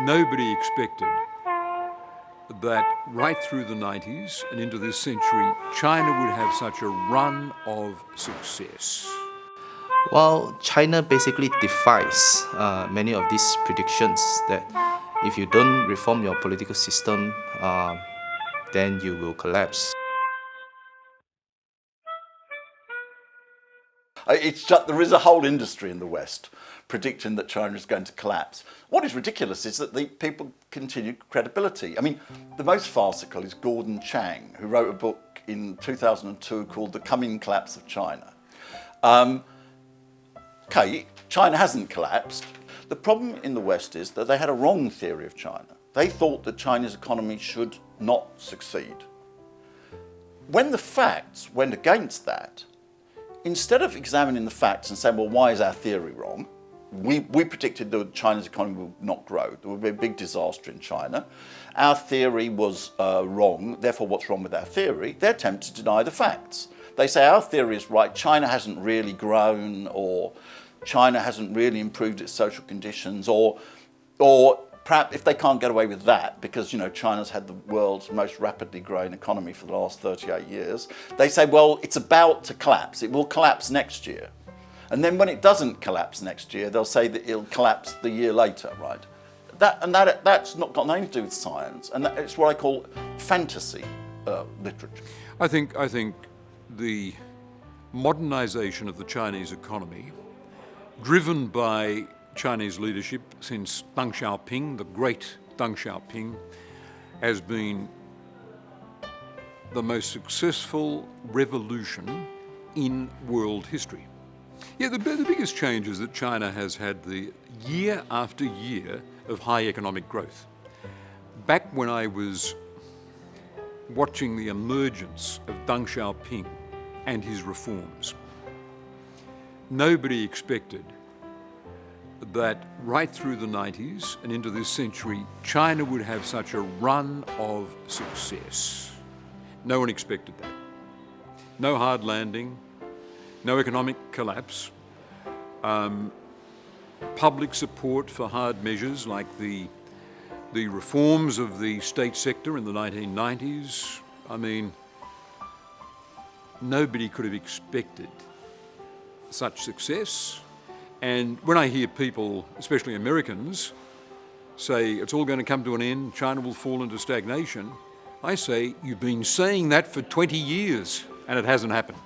Nobody expected that right through the 90s and into this century, China would have such a run of success. Well, China basically defies many of these predictions that if you don't reform your political system, then you will collapse. There is a whole industry in the West predicting that China is going to collapse. What is ridiculous is that the people continue credibility. I mean, the most farcical is Gordon Chang, who wrote a book in 2002 called The Coming Collapse of China. Okay, China hasn't collapsed. The problem in the West is that they had a wrong theory of China. They thought that China's economy should not succeed. When the facts went against that, instead of examining the facts and saying, well, why is our theory wrong? We predicted that China's economy would not grow. There would be a big disaster in China. Our theory was wrong, therefore what's wrong with our theory? They attempt to deny the facts. They say our theory is right, China hasn't really grown, or China hasn't really improved its social conditions, or perhaps if they can't get away with that, because China's had the world's most rapidly growing economy for the last 38 years, they say, well, it's about to collapse. It will collapse next year. And then when it doesn't collapse next year, they'll say that it'll collapse the year later, right? That's not got nothing to do with science, and it's what I call fantasy literature. I think the modernization of the Chinese economy, driven by Chinese leadership since Deng Xiaoping, the great Deng Xiaoping, has been the most successful revolution in world history. Yeah, the biggest change is that China has had the year after year of high economic growth. Back when I was watching the emergence of Deng Xiaoping and his reforms, nobody expected that right through the 90s and into this century, China would have such a run of success. No one expected that. No hard landing, no economic collapse, public support for hard measures like the reforms of the state sector in the 1990s. I mean, nobody could have expected such success. And when I hear people, especially Americans, say it's all going to come to an end, China will fall into stagnation, I say, you've been saying that for 20 years and it hasn't happened.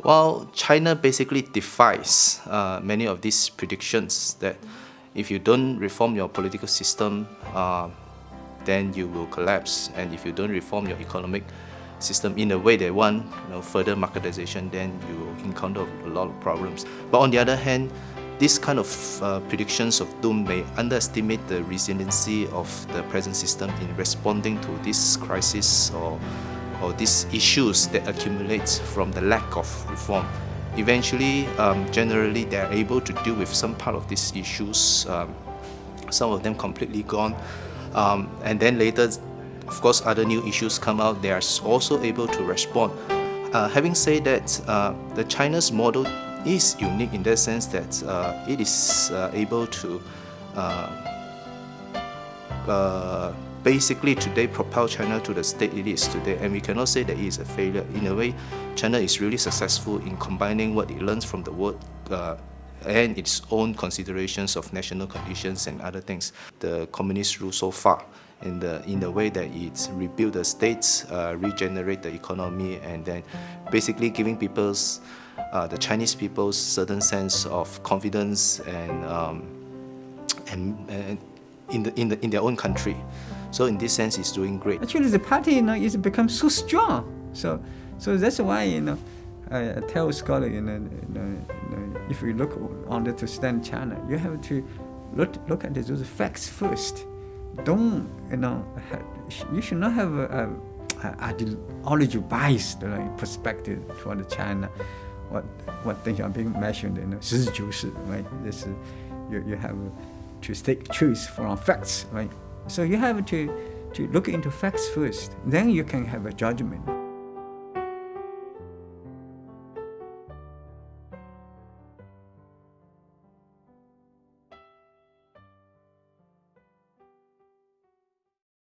Well, China basically defies many of these predictions that if you don't reform your political system, then you will collapse. And if you don't reform your economic system in a way they want, further marketization, then you will encounter a lot of problems. But on the other hand, this kind of predictions of doom may underestimate the resiliency of the present system in responding to this crisis or these issues that accumulate from the lack of reform. Eventually, generally, they are able to deal with some part of these issues, some of them completely gone, and then later, of course, other new issues come out, they are also able to respond. Having said that, the China's model is unique in that sense that it is able to basically today propel China to the state it is today, and we cannot say that it is a failure. In a way, China is really successful in combining what it learns from the world and its own considerations of national conditions and other things. The communist rule so far in the way that it rebuilt the states, regenerate the economy, and then basically giving the Chinese people's certain sense of confidence and in their own country. So in this sense, it's doing great. Actually, the party, is become so strong. So that's why, I tell scholars, if you wanted to stand China, you have to look at those facts first. Don't, you should not have an ideology biased perspective toward China. What Deng Xiaoping mentioned, 实事求是, right? This you have to take truth from facts, right? So you have to look into facts first, then you can have a judgment.